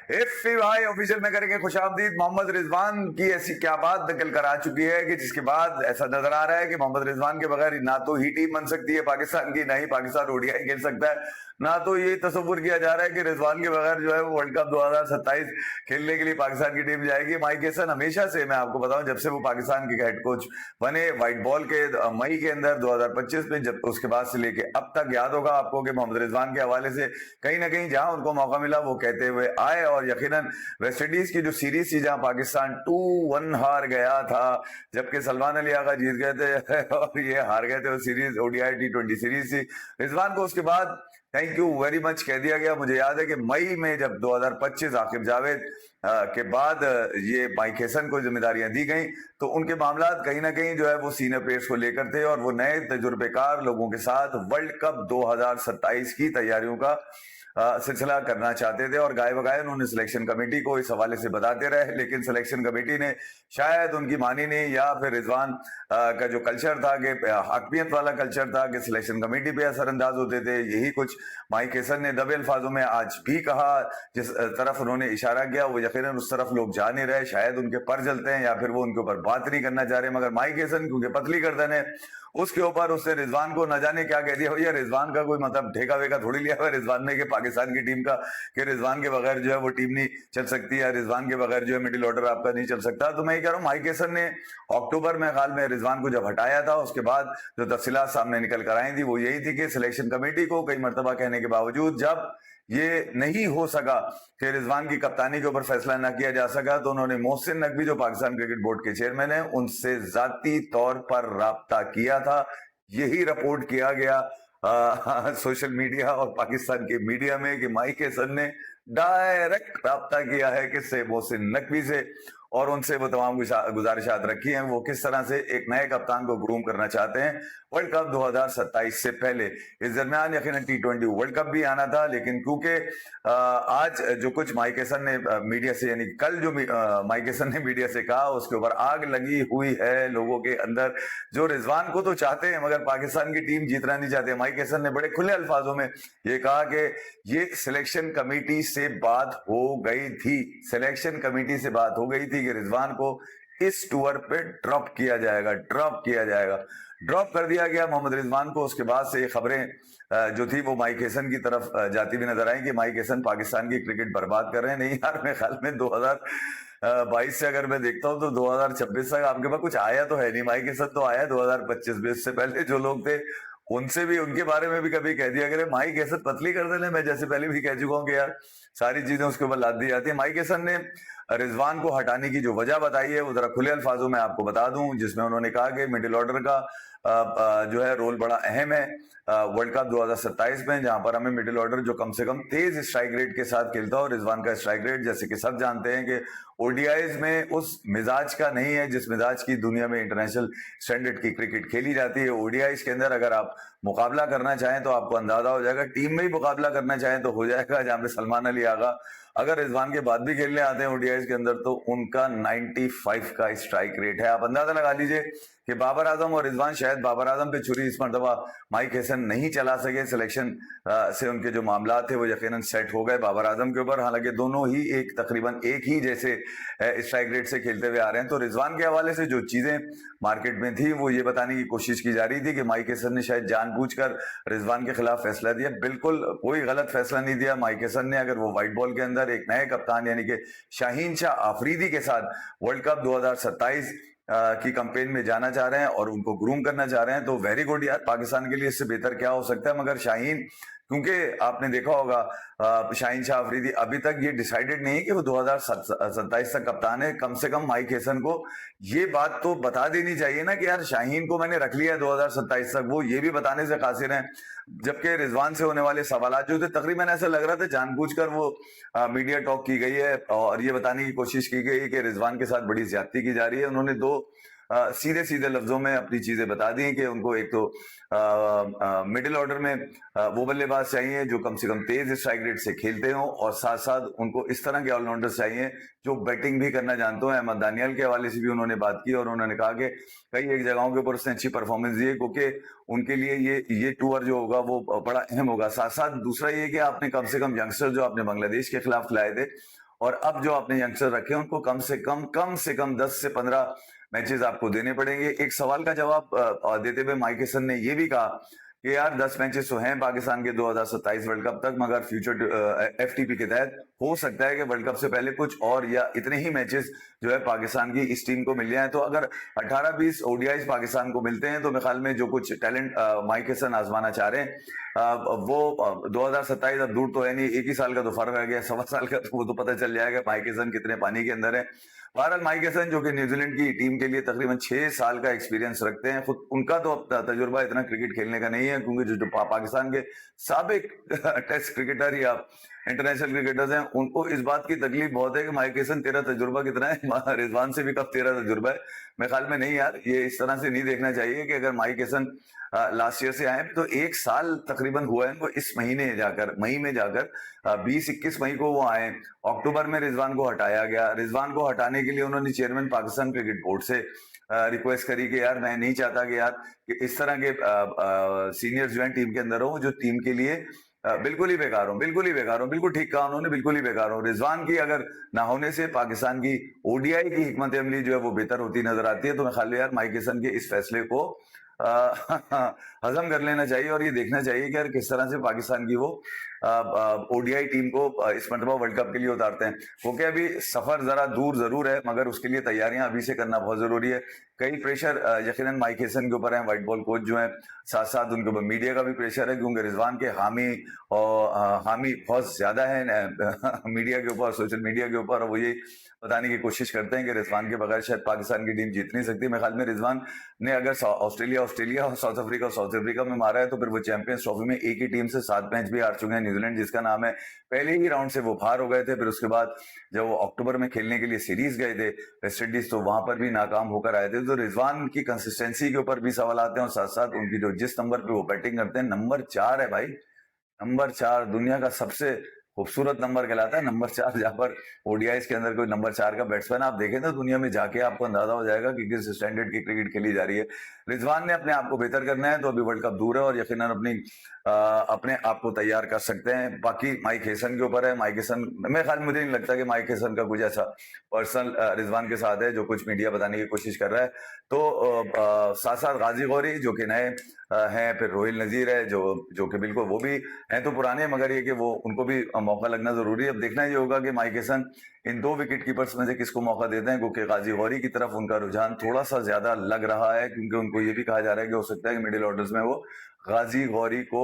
एफी भाई ऑफिशियल में करेंगे खुशामदीद। मोहम्मद रिजवान की ऐसी क्या बात निकल कर आ चुकी है कि जिसके बाद ऐसा नजर आ रहा है कि मोहम्मद रिजवान के बगैर ना तो ही टीम बन सकती है पाकिस्तान की, ना ही पाकिस्तान ओडीआई खेल सकता है, ना तो ये तस्वुर किया जा रहा है कि रिजवान के बगैर जो है वो वर्ल्ड कप 2027 खेलने के लिए पाकिस्तान की टीम जाएगी। माइक हेसन हमेशा से, मैं आपको बताऊं, जब से वो पाकिस्तान के हेड कोच बने व्हाइट बॉल के मई के अंदर 2025 में, जब उसके बाद से लेके अब तक, याद होगा आपको कि मोहम्मद रिजवान के हवाले से कहीं ना कहीं जहां उनको मौका मिला वो कहते हुए आए। और यकीनन वेस्ट इंडीज की जो सीरीज थी जहां पाकिस्तान 2-1 हार गया था, जबकि सलमान अली आगा जीत गए थे और ये हार गए थे, वो सीरीज ओडीआई T20 सीरीज थी। रिजवान को उसके बाद थैंक यू वेरी मच कह दिया गया। मुझे याद है कि मई में जब 2025 आकिब जावेद के बाद ये माइक हेसन को जिम्मेदारियां दी गई, तो उनके मामला कहीं ना कहीं जो है वो सीनियर प्लेयर्स को लेकर थे और वो नए तजुर्बेकार लोगों के साथ वर्ल्ड कप 2027 की तैयारियों का सिलसिला करना चाहते थे। और गाय बगाए उन्होंने सिलेक्शन कमेटी को इस हवाले से बताते रहे, लेकिन सिलेक्शन कमेटी ने शायद उनकी मानी नहीं, या फिर रिजवान का जो कल्चर था कि हकमियत वाला कल्चर था कि सिलेक्शन कमेटी पे असरअंदाज होते थे। यही कुछ माइक हेसन ने दबे अल्फाजों में आज भी कहा। जिस तरफ उन्होंने इशारा किया वो यकीनन उस तरफ लोग जा नहीं रहे, शायद उनके पर जलते हैं या फिर वो उनके ऊपर बात नहीं करना चाह रहे। मगर माइक हेसन क्योंकि पतली गर्दन है, उसके ऊपर उसने रिजवान को न जाने क्या कह दिया। भैया रिजवान का कोई मतलब ठेका वेका थोड़ी लिया हुआ रिजवान ने कि पाकिस्तान की टीम का, कि रिजवान के बगैर जो है वो टीम नहीं चल सकती, या रिजवान के बगैर जो है मिडिल ऑर्डर आपका नहीं चल सकता। तो मैं ये कह रहा हूँ माइक हेसन ने अक्टूबर में हाल में रिजवान को जब हटाया था, उसके बाद जो तफसीलात सामने निकल कर आई थी वो यही थी कि सिलेक्शन कमेटी को कई मरतबा कहने के बावजूद जब ये नहीं हो सका कि रिजवान की कप्तानी के ऊपर फैसला न किया जा सका, तो उन्होंने मोहसिन नकवी जो पाकिस्तान क्रिकेट बोर्ड के चेयरमैन है उनसे जाती तौर पर राब्ता किया था। यही रिपोर्ट किया गया सोशल मीडिया और पाकिस्तान के मीडिया में कि माइक हेसन ने डायरेक्ट राब्ता किया है किससे, मोहसिन नकवी से, और उनसे वो तमाम गुजारिशात रखी हैं वो किस तरह से एक नए कप्तान को ग्रूम करना चाहते हैं वर्ल्ड कप 2027 से पहले। इस दरमियान यकीनन T20 वर्ल्ड कप भी आना था, लेकिन क्योंकि आज जो कुछ माइक हेसन ने मीडिया से, यानी कल जो माइक हेसन ने मीडिया से कहा, उसके ऊपर आग लगी हुई है लोगों के अंदर, जो रिजवान को तो चाहते हैं मगर पाकिस्तान की टीम जीतना नहीं चाहते। माइक हेसन ने बड़े खुले अल्फाजों में ये कहा कि ये सिलेक्शन कमेटी से बात हो गई थी, सिलेक्शन कमेटी से बात हो गई थी कि रिजवान को इस टूर पे ड्रॉप किया जाएगा, ड्रॉप कर दिया गया मोहम्मद रिजवान को। उसके बाद से ये खबरें जो थी वो माइक हेसन की तरफ जाती हुई नजर आई कि माइक हेसन पाकिस्तान की क्रिकेट बर्बाद कर रहे हैं। नहीं यार, मेरे ख्याल में 2022 से अगर मैं देखता हूं तो 2026 तक आपके पास कुछ आया तो है नहीं। माइक हेसन तो आया 2025 में, इससे पहले जो लोग थे उनसे भी, उनके बारे में भी कभी कह दिया करे माइक हेसन पतली कर देने। मैं जैसे पहले भी कह चुका हूं कि यार सारी चीजें उसके ऊपर लाद दी जाती है। माइक हेसन ने रिजवान को हटाने की जो वजह बताई है वो जरा खुले अल्फाजों में आपको बता दूं, जिसमें उन्होंने कहा कि मिडिल ऑर्डर का जो है रोल बड़ा अहम है वर्ल्ड कप 2027 में, जहां पर हमें मिडिल ऑर्डर जो कम से कम तेज स्ट्राइक रेट के साथ खेलता हो। रिजवान का स्ट्राइक रेट जैसे कि सब जानते हैं कि ओडीआईज में उस मिजाज का नहीं है जिस मिजाज की दुनिया में इंटरनेशनल स्टैंडर्ड की क्रिकेट खेली जाती है। ओडीआईज के अंदर अगर आप मुकाबला करना चाहें तो आपको अंदाजा हो जाएगा, टीम में ही मुकाबला करना चाहें तो हो जाएगा, जहां पे सलमान अली आगा अगर रिजवान के बाद भी खेलने आते हैं ओडीआईज के अंदर तो उनका 95 का स्ट्राइक रेट है। आप अंदाजा लगा लीजिए कि बाबर आजम और रिजवान, शायद बाबर आजम पे छुरी इस मरतबा माइक हेसन नहीं चला सके। सिलेक्शन से उनके जो मामला थे वो यकीनन सेट हो गए बाबर आजम के ऊपर, हालांकि दोनों ही तकरीबन एक ही जैसे स्ट्राइक रेट से खेलते हुए आ रहे हैं। तो रिजवान के हवाले से जो चीजें मार्केट में थी वो ये बताने की कोशिश की जा रही थी कि माइक हेसन ने शायद जानबूझकर रिजवान के खिलाफ फैसला दिया। बिल्कुल कोई गलत फैसला नहीं दिया माइक हेसन ने। अगर वो व्हाइट बॉल के अंदर एक नए कप्तान यानी कि शाहीन शाह आफरीदी के साथ वर्ल्ड कप 2027 की कैंपेन में जाना चाह रहे हैं और उनको ग्रूम करना चाह रहे हैं तो वेरी गुड यार, पाकिस्तान के लिए इससे बेहतर क्या हो सकता है। मगर शाहीन, क्योंकि आपने देखा होगा शाहीन शाह अफरीदी अभी तक ये डिसाइडेड नहीं कि वो 2027 तक कप्तान है। कम से कम माइक हेसन को ये बात तो बता देनी चाहिए ना कि यार शाहीन को मैंने रख लिया है 2027 तक, वो ये भी बताने से कासिर हैं। जबकि रिजवान से होने वाले सवालात जो थे तकरीबन ऐसा लग रहा था जानबूझकर वो मीडिया टॉक की गई है और ये बताने की कोशिश की गई है कि रिजवान के साथ बड़ी ज्यादती की जा रही है। उन्होंने दो सीधे सीधे लफ्जों में अपनी चीजें बता दी कि उनको एक तो मिडिल ऑर्डर में वो बल्लेबाज चाहिए जो कम से कम तेज स्ट्राइक रेट से खेलते हो, और साथ साथ उनको इस तरह के ऑलराउंडर्स चाहिए जो बैटिंग भी करना जानते हो। अहमद दानियाल के हवाले से भी उन्होंने बात की और उन्होंने कहा कि कई एक जगहों के ऊपर उसने अच्छी परफॉर्मेंस दी है क्योंकि उनके लिए ये टूर जो होगा वो बड़ा अहम होगा। साथ साथ दूसरा ये कि आपने कम से कम यंगस्टर जो आपने बांग्लादेश के खिलाफ खिलाए थे اور اب جو آپ نے یंگسٹر رکھے ہیں ان کو کم سے کم 10 سے 15 میچز آپ کو دینے پڑیں گے. ایک سوال کا جواب دیتے ہوئے مائک ہیسن نے یہ بھی کہا کہ یار 10 میچز تو ہیں پاکستان کے 2027 ورلڈ کپ تک, مگر فیوچر ایف ٹی پی کے تحت ہو سکتا ہے کہ ورلڈ کپ سے پہلے کچھ اور یا اتنے ہی میچز جو ہے پاکستان کی اس ٹیم کو مل جائیں. تو اگر 18-20 اوڈی پاکستان کو ملتے ہیں تو میرے خیال میں جو کچھ ٹیلنٹ مائک ہیسن آزمانا چاہ رہے ہیں وہ 2027 اب دور تو ہے نہیں, ایک ہی سال کا تو فرق رہ گیا, 1.25 سال کا, وہ تو پتہ چل جائے گا مائک ہیسن کتنے پانی کے اندر ہے. بہرحال مائک ہیسن جو کہ نیوزی لینڈ کی ٹیم کے لیے تقریباً 6 سال کا ایکسپیرینس رکھتے ہیں, خود ان کا تو تجربہ اتنا کرکٹ کھیلنے کا نہیں ہے, کیونکہ جو پاکستان کے سابق ٹیسٹ کرکٹر یا انٹرنیشنل کرکٹرز ہیں ان کو اس بات کی تکلیف بہت ہے کہ مائک ہیسن تیرا تجربہ کتنا ہے, رضوان سے بھی کب تیرا تجربہ ہے. میرے خیال میں نہیں یار, یہ اس طرح سے نہیں دیکھنا چاہیے کہ اگر مائک ہیسن لاسٹ ایئر سے آئے تو 1 سال تقریباً ہوا ہے ان کو, اس مہینے مئی میں جا کر 20-21 مئی کو وہ آئے. اکتوبر میں رضوان کو ہٹایا گیا. رضوان کو ہٹانے کے لیے انہوں نے چیئرمین پاکستان کرکٹ بورڈ سے ریکویسٹ کری کہ یار میں نہیں چاہتا کہ یار کہ اس طرح کے سینئر جو ہیں ٹیم کے اندر ہوں جو ٹیم کے لیے بالکل ہی بیکار ہوں, بالکل ٹھیک کہا انہوں نے, بالکل ہی بیکار ہوں. رضوان کی اگر نہ ہونے سے پاکستان کی او ڈی آئی کی حکمت عملی جو ہے وہ بہتر ہوتی نظر آتی ہے. تو میں خیال یار مائک ہیسن کے اس فیصلے کو ہضم کر لینا چاہیے اور یہ دیکھنا چاہیے کہ یار کس طرح سے پاکستان کی وہ او ڈی آئی ٹیم کو اس مرتبہ ورلڈ کپ کے لیے اتارتے ہیں. کیونکہ ابھی سفر ذرا دور ضرور ہے, مگر اس کے لیے تیاریاں ابھی سے کرنا بہت ضروری ہے. کئی پریشر یقیناً مائک ہیسن کے اوپر ہیں, وائٹ بال کوچ جو ہیں, ساتھ ساتھ ان کے اوپر میڈیا کا بھی پریشر ہے, کیونکہ رضوان کے حامی بہت زیادہ ہیں میڈیا کے اوپر, سوشل میڈیا کے اوپر, اور وہ یہ بتانے کی کوشش کرتے ہیں کہ رضوان کے بغیر شاید پاکستان کی ٹیم جیت نہیں سکتی. میرے خیال میں رضوان نے اگر آسٹریلیا اور ساؤتھ افریقہ میں مارا ہے تو پھر وہ چیمپئنز ٹرافی میں ایک ہی ٹیم سے 7 میچ بھی ہار چکے ہیں, نیوزی لینڈ جس کا نام ہے. پہلے ہی راؤنڈ سے وہ باہر ہو گئے تھے, پھر اس کے بعد جب وہ اکتوبر میں کھیلنے کے لیے سیریز گئے تھے ویسٹ انڈیز تو وہاں پر بھی ناکام ہو کر آئے تھے. تو رضوان کی کنسسٹنسی کے اوپر بھی سوالات ہیں, اور ساتھ ساتھ ان کی جو جس نمبر پہ وہ بیٹنگ کرتے ہیں, نمبر 4 ہے بھائی, نمبر 4 دنیا کا سب سے خوبصورت نمبر کہلاتا ہے نمبر 4. جہاں پر او ڈی آئیز کے اندر کوئی نمبر 4 کا بیٹسمین آپ دیکھیں تو دنیا میں جا کے آپ کو اندازہ ہو جائے گا کہ کس سٹینڈرڈ کی کرکٹ کھیلی جا رہی ہے. رضوان نے اپنے آپ کو بہتر کرنا ہے تو ابھی ورلڈ کپ دور ہے, اور یقیناً اپنے آپ کو تیار کر سکتے ہیں. باقی مائک ہیسن کے اوپر ہے. مائک ہیسن میرے خیال مجھے نہیں لگتا کہ مائک ہیسن کا کچھ ایسا پرسنل رضوان کے ساتھ ہے جو کچھ میڈیا بتانے کی کوشش کر رہا ہے. تو ساتھ ساتھ غازی غوری جو کہ نئے ہیں, پھر روہل نذیر ہے جو کہ بالکل وہ بھی ہیں تو پرانے, مگر یہ کہ وہ ان کو بھی موقع لگنا ضروری ہے. اب دیکھنا یہ ہوگا کہ مائک ہیسن ان 2 وکٹ کیپرز میں سے کس کو موقع دیتے ہیں, کیونکہ غازی غوری کی طرف ان کا رجحان تھوڑا سا زیادہ لگ رہا ہے, کیونکہ ان کو یہ بھی کہا جا رہا ہے کہ ہو سکتا ہے کہ مڈل آرڈرز میں وہ غازی غوری کو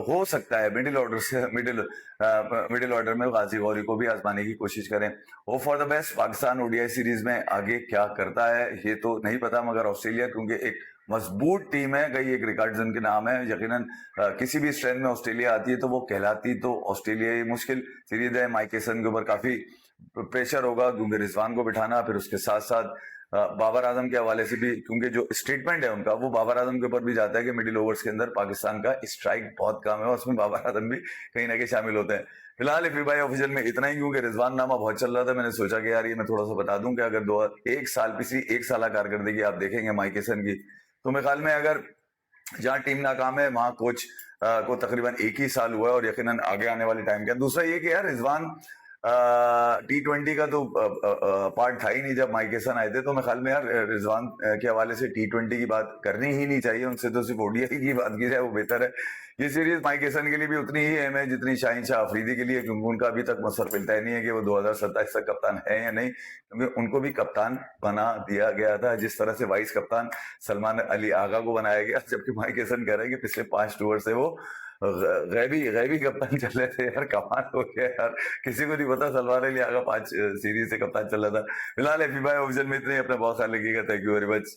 ہو سکتا ہے مڈل آرڈر میں غازی غوری کو بھی آزمانے کی کوشش کریں. Hope for the best. Pakistan O D I series میں آگے کیا کرتا ہے یہ تو نہیں پتا, مگر آسٹریلیا کیونکہ ایک مضبوط ٹیم ہے, کئی ایک ریکارڈز ان کے نام ہے, یقیناً کسی بھی اسٹرینتھ میں آسٹریلیا آتی ہے تو وہ کہلاتی تو آسٹریلیا ہی مشکل سیریز ہے. مائک ہیسن کے اوپر کافی پریشر ہوگا کیونکہ رضوان کو بٹھانا, پھر اس کے ساتھ ساتھ بابر اعظم کے حوالے سے بھی, کیونکہ جو اسٹیٹمنٹ ہے ان کا وہ بابر اعظم کے اوپر بھی جاتا ہے کہ مڈل اوورز کے اندر پاکستان کا اسٹرائک بہت کم ہے, اور اس میں بابر اعظم بھی کہیں نہ کہیں شامل ہوتے ہیں. فی الحال ایف بھائی آفیشیل میں اتنا ہی, کیونکہ رضوان نامہ بہت چل رہا تھا, میں نے سوچا کہ یار یہ میں تھوڑا سا بتا دوں کہ اگر 1 سالہ کارکردگی آپ دیکھیں گے مائک ہیسن کی, تو میرے خیال میں اگر جہاں ٹیم ناکام ہے وہاں کوچ کو تقریباً 1 ہی سال ہوا ہے, اور یقیناً آگے آنے والے ٹائم کا. دوسرا یہ کہ یار رضوان T20 کا تو پارٹ تھا ہی نہیں جب مائک ہیسن آئے تھے, تو میرے خیال میں یار رضوان کے حوالے سے T20 کی بات کرنی ہی نہیں چاہیے, ان سے تو صرف او ڈی آئی کی بات کی جائے وہ بہتر ہے. یہ سیریز مائک ہیسن کے لیے بھی اتنی ہی اہم ہے جتنی شاہین شاہ افریدی کے لیے, کیونکہ ان کا ابھی تک مصر ملتا ہی نہیں ہے کہ وہ 2027 تک کپتان ہے یا نہیں, کیونکہ ان کو بھی کپتان بنا دیا گیا تھا جس طرح سے وائس کپتان سلمان علی آغا کو بنایا گیا, جبکہ مائک ہیسن کہہ رہے ہیں کہ پچھلے 5 ٹور سے وہ غیبی کپتان چل رہے تھے. یار کمال ہو گیا یار, کسی کو نہیں پتا سلمان علی آغا 5 سیریز سے کپتان چل رہا تھا. فی الحال ایف بھائی آفیشیل میں اتنے, اپنا بہت خیال رکھیے گا. Thank you very much.